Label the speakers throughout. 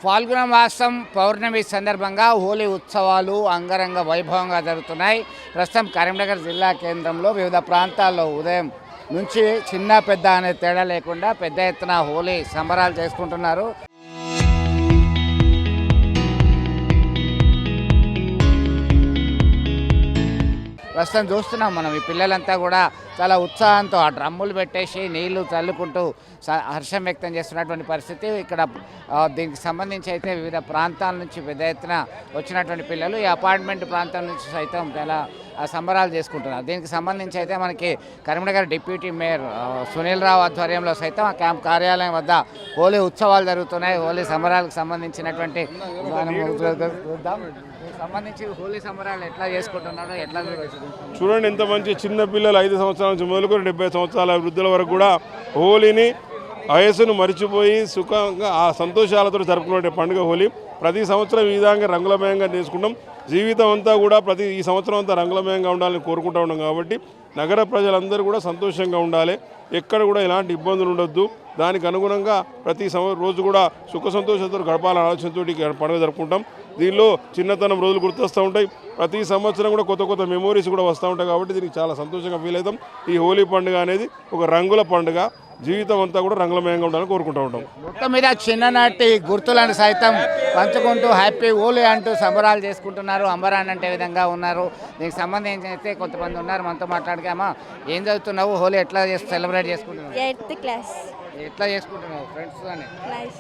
Speaker 1: ఫాల్గుణ మాసం పౌర్ణమి సందర్భంగా హోలీ ఉత్సవాలు అంగరంగ వైభవంగా జరుగుతున్నాయి. ప్రస్తుతం కరీంనగర్ జిల్లా కేంద్రంలో వివిధ ప్రాంతాల్లో ఉదయం నుంచి చిన్న పెద్ద అనే తేడా లేకుండా పెద్ద ఎత్తున హోలీ సంబరాలు చేసుకుంటున్నారు. ప్రస్తుతం చూస్తున్నాం మనం ఈ పిల్లలంతా కూడా చాలా ఉత్సాహంతో ఆ డ్రమ్ములు పెట్టేసి నీళ్లు చల్లుకుంటూ హర్షం వ్యక్తం చేస్తున్నటువంటి పరిస్థితి ఇక్కడ. దీనికి సంబంధించి అయితే వివిధ ప్రాంతాల నుంచి పెద్ద ఎత్తున వచ్చినటువంటి పిల్లలు ఈ అపార్ట్మెంట్ ప్రాంతం నుంచి సైతం చాలా సంబరాలు చేసుకుంటున్నారు. దీనికి సంబంధించి అయితే మనకి కరీంనగర్ డిప్యూటీ మేయర్ సునీల్ రావు ఆధ్వర్యంలో సైతం ఆ క్యాంప్ కార్యాలయం వద్ద హోలీ ఉత్సవాలు జరుగుతున్నాయి. హోలీ సంబరాలకు సంబంధించినటువంటి సంబంధించి హోలీ సంబరాలు ఎట్లా చేసుకుంటున్నారో ఎట్లా
Speaker 2: చూడండి. ఎంత మంచి చిన్న పిల్లలు 5 సంవత్సరాల నుంచి మొదలుకొని 70 సంవత్సరాల వృద్ధుల వరకు కూడా హోలీని వయస్సును మర్చిపోయి సుఖంగా ఆ సంతోషాలతో జరుపుకునే పండుగ హోలీ. ప్రతి సంవత్సరం ఈ విధంగా రంగులమయంగా చేసుకుంటాం. జీవితం అంతా కూడా ఈ సంవత్సరం అంతా రంగులమయంగా ఉండాలని కోరుకుంటూ ఉన్నాం. కాబట్టి నగర ప్రజలందరూ కూడా సంతోషంగా ఉండాలి, ఎక్కడ కూడా ఎలాంటి ఇబ్బందులు ఉండొద్దు. దానికి అనుగుణంగా ప్రతి రోజు కూడా సుఖ సంతోషంతో గడపాలనే ఆలోచనతో పండుగ జరుపుకుంటాం. దీనిలో చిన్నతనం రోజులు గుర్తొస్తూ ఉంటాయి. ప్రతి సంవత్సరం కూడా కొత్త కొత్త మెమోరీస్ కూడా వస్తూ ఉంటాయి. కాబట్టి దీనికి చాలా సంతోషంగా ఫీల్ అవుతాం. ఈ హోలీ పండుగ అనేది ఒక రంగుల పండుగ. జీవితం అంతా కూడా రంగులమయంగా ఉండాలని కోరుకుంటూ ఉంటాం.
Speaker 1: మొత్తం మీద చిన్ననాటి గుర్తులను సైతం పంచుకుంటూ హ్యాపీ హోలీ అంటూ సంబరాలు చేసుకుంటున్నారు. అంబరాన్ అంటే విధంగా ఉన్నారు. దీనికి సంబంధించి అయితే కొంతమంది ఉన్నారు, మనతో మాట్లాడగామా. ఏం చదువుతున్నావు? హోలీ ఎట్లా సెలబ్రేట్ చేసుకుంటున్నావు?
Speaker 3: 8th class.
Speaker 1: ఎట్లా చేసుకుంటున్నావు? ఫ్రెండ్స్ తోనే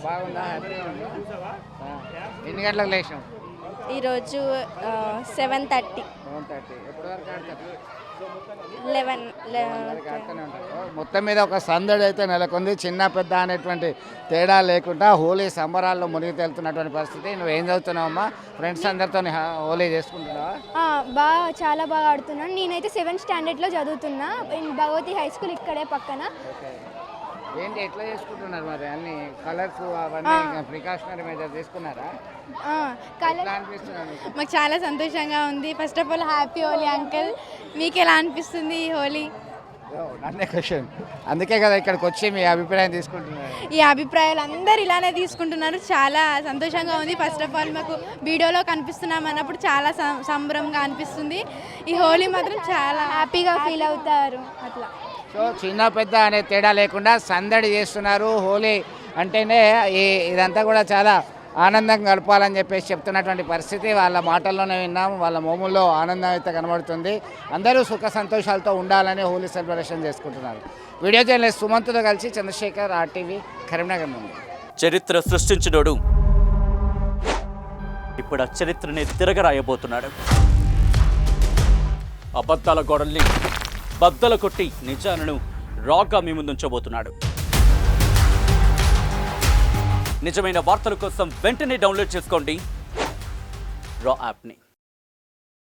Speaker 1: బాగుందా? హ్యాపీగా ఉందా? ఎన్ని గంటలకు లేచినావు?
Speaker 3: ఈరోజు 7:30.
Speaker 1: 7:30. ఎప్పటి వరకు ఆడతారు?
Speaker 3: 11.
Speaker 1: మొత్తం మీద ఒక సందడి అయితే నెలకొంది. చిన్న పెద్ద అనేటువంటి తేడా లేకుండా హోలీ సంబరాల్లో మునిగి తేలుతున్నటువంటి పరిస్థితి. నువ్వు ఏం చదువుతున్నావమ్మా? ఫ్రెండ్స్ అందరితో హోలీ చేసుకుంటున్నావా?
Speaker 3: చాలా బాగా ఆడుతున్నాను. నేనైతే 7th స్టాండర్డ్లో చదువుతున్నా. భగవతి హై స్కూల్ ఇక్కడే పక్కన.
Speaker 1: ఏంటి ఎట్లా చేసుకుంటున్నారు మరి? అన్ని కలర్స్ అవన్నీ ప్రికాషనరీ మెజర్ తీసుకున్నారా?
Speaker 4: మాకు చాలా సంతోషంగా ఉంది. First of all happy Holi uncle. మీకు ఎలా అనిపిస్తుంది ఈ హోలీ?
Speaker 1: నన్నే క్వశ్చన్, అందుకే కదా ఇక్కడికి వచ్చి మీ అభిప్రాయం తీసుకుంటున్నారు.
Speaker 4: ఈ అభిప్రాయాలు అందరు ఇలానే తీసుకుంటున్నారు. చాలా సంతోషంగా ఉంది. ఫస్ట్ ఆఫ్ ఆల్ మాకు వీడియోలో కనిపిస్తున్నాం అన్నప్పుడు చాలా సంబరంగా అనిపిస్తుంది. ఈ హోలీ మాత్రం చాలా హ్యాపీగా ఫీల్ అవుతారు. అట్లా
Speaker 1: సో చిన్న పెద్ద అనే తేడా లేకుండా సందడి చేస్తున్నారు. హోలీ అంటేనే ఇదంతా కూడా చాలా ఆనందంగా గడపాలని చెప్పేసి చెప్తున్నటువంటి పరిస్థితి వాళ్ళ మాటల్లోనే విన్నాము. వాళ్ళ మోముల్లో ఆనందం అయితే కనబడుతుంది. అందరూ సుఖ సంతోషాలతో ఉండాలని హోలీ సెలబ్రేషన్ చేసుకుంటున్నారు. వీడియో జర్నలిస్ట్ సుమంత్తో కలిసి చంద్రశేఖర్, RTV, కరీంనగర్ నుండి.
Speaker 5: చరిత్ర సృష్టించినోడు ఇప్పుడు ఆ చరిత్రని తిరగరాయబోతున్నాడు. అబద్ధాల గోడల్ని బద్దలు కొట్టి నిజాలను రాగా మీ ముందుంచబోతున్నాడు. నిజమైన వార్తల కోసం వెంటనే డౌన్లోడ్ చేసుకోండి రా యాప్ని.